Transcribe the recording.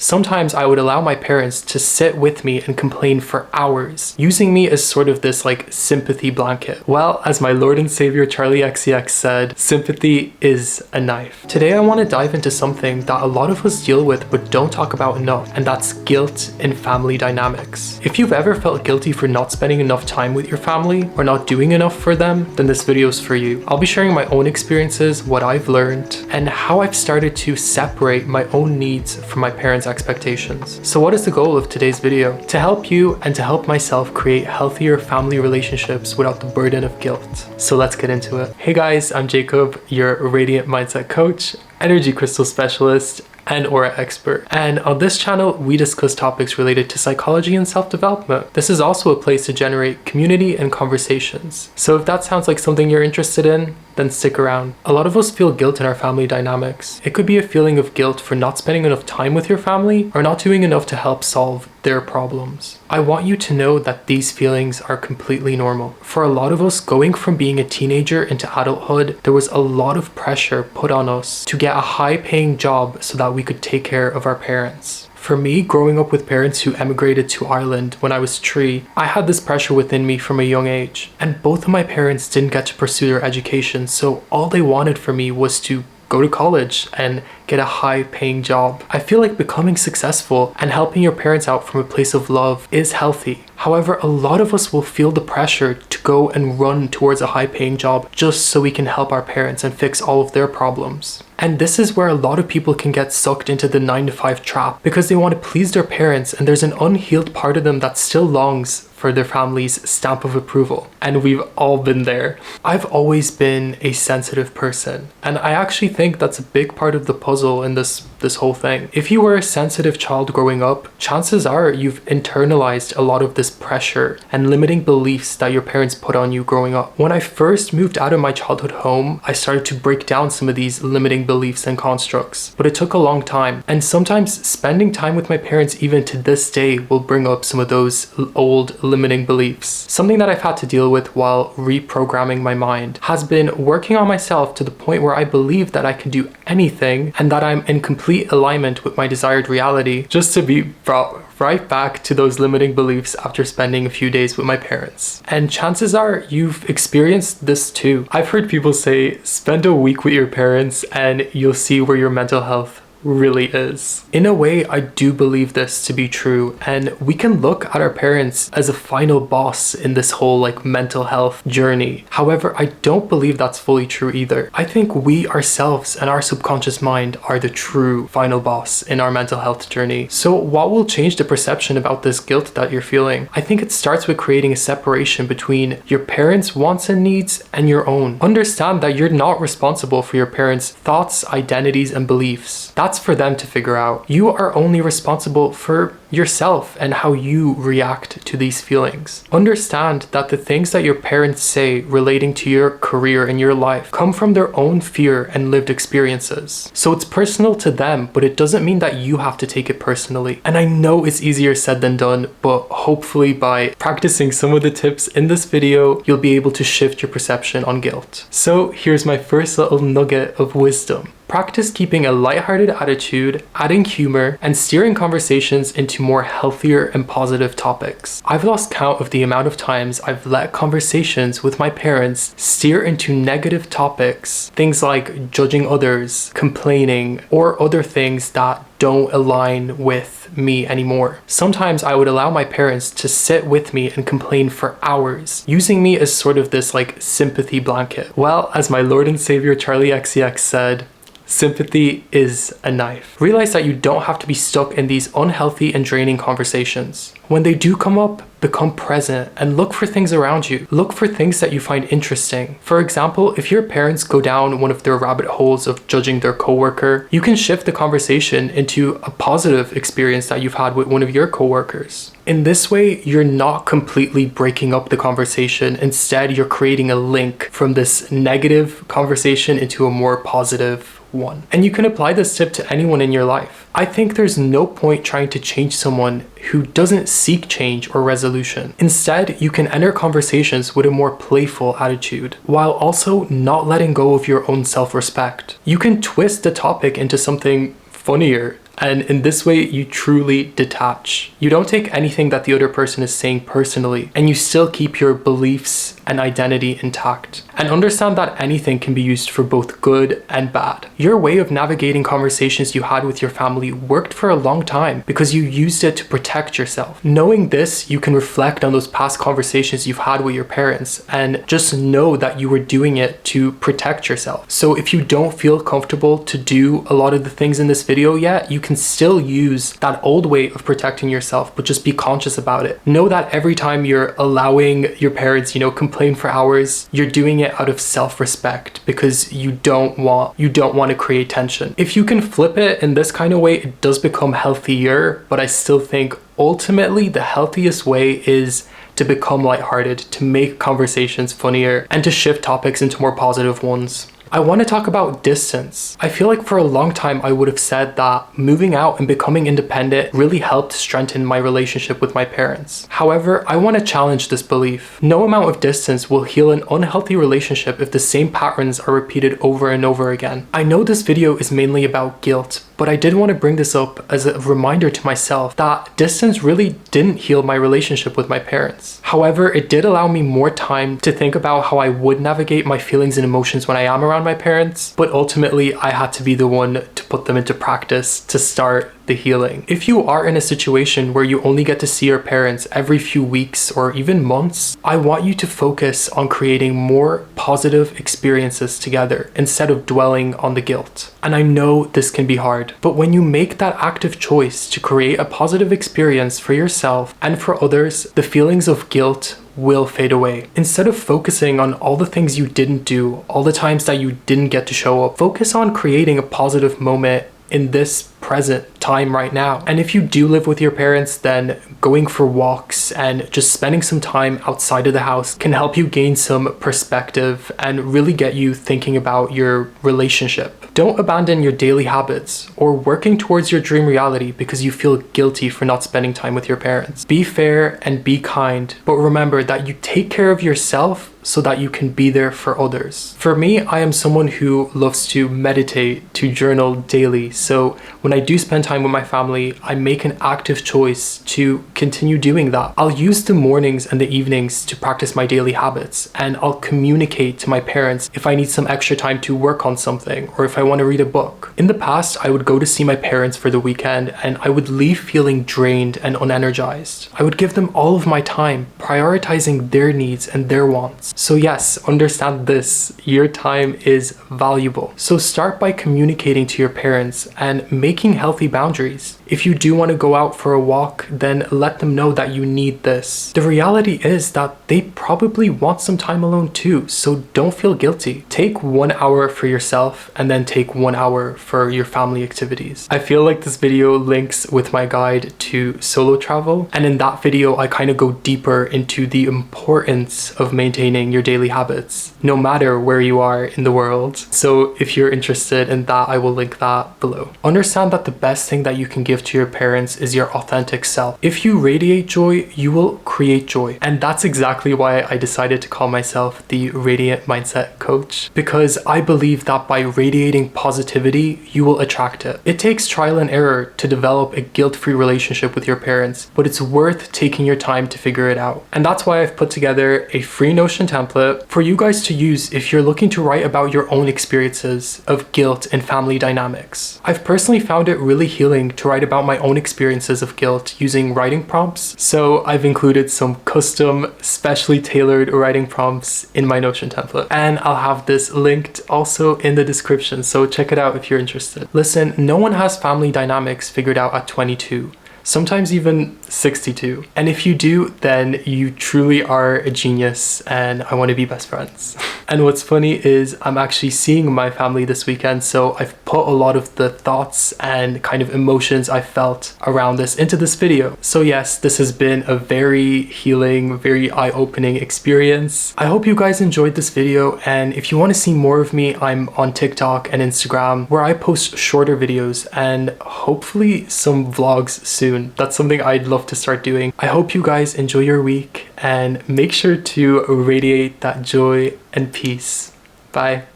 Sometimes I would allow my parents to sit with me and complain for hours, using me as sort of this like sympathy blanket. Well, as my Lord and Savior Charlie XCX said, sympathy is a knife. Today I want to dive into something that a lot of us deal with but don't talk about enough, and that's guilt in family dynamics. If you've ever felt guilty for not spending enough time with your family or not doing enough for them, then this video is for you. I'll be sharing my own experiences, what I've learned, and how I've started to separate my own needs from my parents' expectations. So what is the goal of today's video? To help you and to help myself create healthier family relationships without the burden of guilt. So let's get into it. Hey guys, I'm Jacob, your Radiant Mindset Coach, energy crystal specialist, and aura expert. And on this channel, we discuss topics related to psychology and self-development. This is also a place to generate community and conversations. So if that sounds like something you're interested in, then stick around. A lot of us feel guilt in our family dynamics. It could be a feeling of guilt for not spending enough time with your family or not doing enough to help solve their problems. I want you to know that these feelings are completely normal. For a lot of us, going from being a teenager into adulthood, there was a lot of pressure put on us to get a high-paying job so that we could take care of our parents. For me, growing up with parents who emigrated to Ireland when I was 3, I had this pressure within me from a young age. And both of my parents didn't get to pursue their education, so all they wanted for me was to go to college and get a high-paying job. I feel like becoming successful and helping your parents out from a place of love is healthy. However, a lot of us will feel the pressure to go and run towards a high-paying job just so we can help our parents and fix all of their problems. And this is where a lot of people can get sucked into the 9-to-5 trap because they want to please their parents, and there's an unhealed part of them that still longs for their family's stamp of approval. And we've all been there. I've always been a sensitive person, and I actually think that's a big part of the puzzle in this whole thing. If you were a sensitive child growing up, chances are you've internalized a lot of this pressure and limiting beliefs that your parents put on you growing up. When I first moved out of my childhood home, I started to break down some of these limiting beliefs and constructs, but it took a long time. And sometimes spending time with my parents even to this day will bring up some of those old limiting beliefs. Something that I've had to deal with while reprogramming my mind has been working on myself to the point where I believe that I can do anything and that I'm in complete alignment with my desired reality, just to be brought right back to those limiting beliefs after spending a few days with my parents. And chances are you've experienced this too. I've heard people say, spend a week with your parents and you'll see where your mental health really is. In a way, I do believe this to be true, and we can look at our parents as a final boss in this whole like mental health journey. However, I don't believe that's fully true either. I think we ourselves and our subconscious mind are the true final boss in our mental health journey. So what will change the perception about this guilt that you're feeling? I think it starts with creating a separation between your parents' wants and needs and your own. Understand that you're not responsible for your parents' thoughts, identities, and beliefs. That's for them to figure out. You are only responsible for yourself and how you react to these feelings. Understand that the things that your parents say relating to your career and your life come from their own fear and lived experiences. So it's personal to them, but it doesn't mean that you have to take it personally. And I know it's easier said than done, but hopefully by practicing some of the tips in this video, you'll be able to shift your perception on guilt. So here's my first little nugget of wisdom. Practice keeping a lighthearted attitude, adding humor, and steering conversations into more healthier and positive topics. I've lost count of the amount of times I've let conversations with my parents steer into negative topics, things like judging others, complaining, or other things that don't align with me anymore. Sometimes I would allow my parents to sit with me and complain for hours, using me as sort of this like sympathy blanket. Well, as my Lord and Savior Charlie XCX said, sympathy is a knife. Realize that you don't have to be stuck in these unhealthy and draining conversations. When they do come up, become present and look for things around you. Look for things that you find interesting. For example, if your parents go down one of their rabbit holes of judging their coworker, you can shift the conversation into a positive experience that you've had with one of your coworkers. In this way, you're not completely breaking up the conversation. Instead, you're creating a link from this negative conversation into a more positive one. And you can apply this tip to anyone in your life. I think there's no point trying to change someone who doesn't seek change or resolution. Instead, you can enter conversations with a more playful attitude, while also not letting go of your own self-respect. You can twist the topic into something funnier And in this way, you truly detach. You don't take anything that the other person is saying personally, and you still keep your beliefs and identity intact. And understand that anything can be used for both good and bad. Your way of navigating conversations you had with your family worked for a long time because you used it to protect yourself. Knowing this, you can reflect on those past conversations you've had with your parents and just know that you were doing it to protect yourself. So if you don't feel comfortable to do a lot of the things in this video yet, you can still use that old way of protecting yourself, but just be conscious about it. Know that every time you're allowing your parents, complain for hours, you're doing it out of self-respect because you don't want to create tension. If you can flip it in this kind of way, it does become healthier, but I still think ultimately the healthiest way is to become lighthearted, to make conversations funnier, and to shift topics into more positive ones. I want to talk about distance. I feel like for a long time I would have said that moving out and becoming independent really helped strengthen my relationship with my parents. However, I want to challenge this belief. No amount of distance will heal an unhealthy relationship if the same patterns are repeated over and over again. I know this video is mainly about guilt, but I did want to bring this up as a reminder to myself that distance really didn't heal my relationship with my parents. However, it did allow me more time to think about how I would navigate my feelings and emotions when I am around my parents, but ultimately I had to be the one to put them into practice to start the healing. If you are in a situation where you only get to see your parents every few weeks or even months, I want you to focus on creating more positive experiences together instead of dwelling on the guilt. And I know this can be hard, but when you make that active choice to create a positive experience for yourself and for others, the feelings of guilt will fade away. Instead of focusing on all the things you didn't do, all the times that you didn't get to show up, focus on creating a positive moment in this present time right now. And if you do live with your parents, then going for walks and just spending some time outside of the house can help you gain some perspective and really get you thinking about your relationship. Don't abandon your daily habits or working towards your dream reality because you feel guilty for not spending time with your parents. Be fair and be kind, but remember that you take care of yourself so that you can be there for others. For me, I am someone who loves to meditate, to journal daily. So when I do spend time with my family, I make an active choice to continue doing that. I'll use the mornings and the evenings to practice my daily habits, and I'll communicate to my parents if I need some extra time to work on something or if I want to read a book. In the past, I would go to see my parents for the weekend and I would leave feeling drained and unenergized. I would give them all of my time, prioritizing their needs and their wants. So yes, understand this, your time is valuable. So start by communicating to your parents and making healthy boundaries. If you do want to go out for a walk, then let them know that you need this. The reality is that they probably want some time alone too, so don't feel guilty. Take 1 hour for yourself and then take 1 hour for your family activities. I feel like this video links with my guide to solo travel, and in that video I kind of go deeper into the importance of maintaining your daily habits, no matter where you are in the world. So if you're interested in that, I will link that below. Understand that the best thing that you can give to your parents is your authentic self. If you radiate joy, you will create joy. And that's exactly why I decided to call myself the Radiant Mindset Coach, because I believe that by radiating positivity, you will attract it. It takes trial and error to develop a guilt-free relationship with your parents, but it's worth taking your time to figure it out. And that's why I've put together a free Notion template for you guys to use if you're looking to write about your own experiences of guilt and family dynamics. I've personally found it really healing to write about my own experiences of guilt using writing prompts, so I've included some custom, specially tailored writing prompts in my Notion template. And I'll have this linked also in the description, so check it out if you're interested. Listen, no one has family dynamics figured out at 22. Sometimes even 62. And if you do, then you truly are a genius and I want to be best friends. And what's funny is I'm actually seeing my family this weekend, so I've put a lot of the thoughts and kind of emotions I felt around this into this video. So yes, this has been a very healing, very eye-opening experience. I hope you guys enjoyed this video, and if you want to see more of me, I'm on TikTok and Instagram where I post shorter videos and hopefully some vlogs soon. That's something I'd love to start doing. I hope you guys enjoy your week and make sure to radiate that joy and peace. Bye.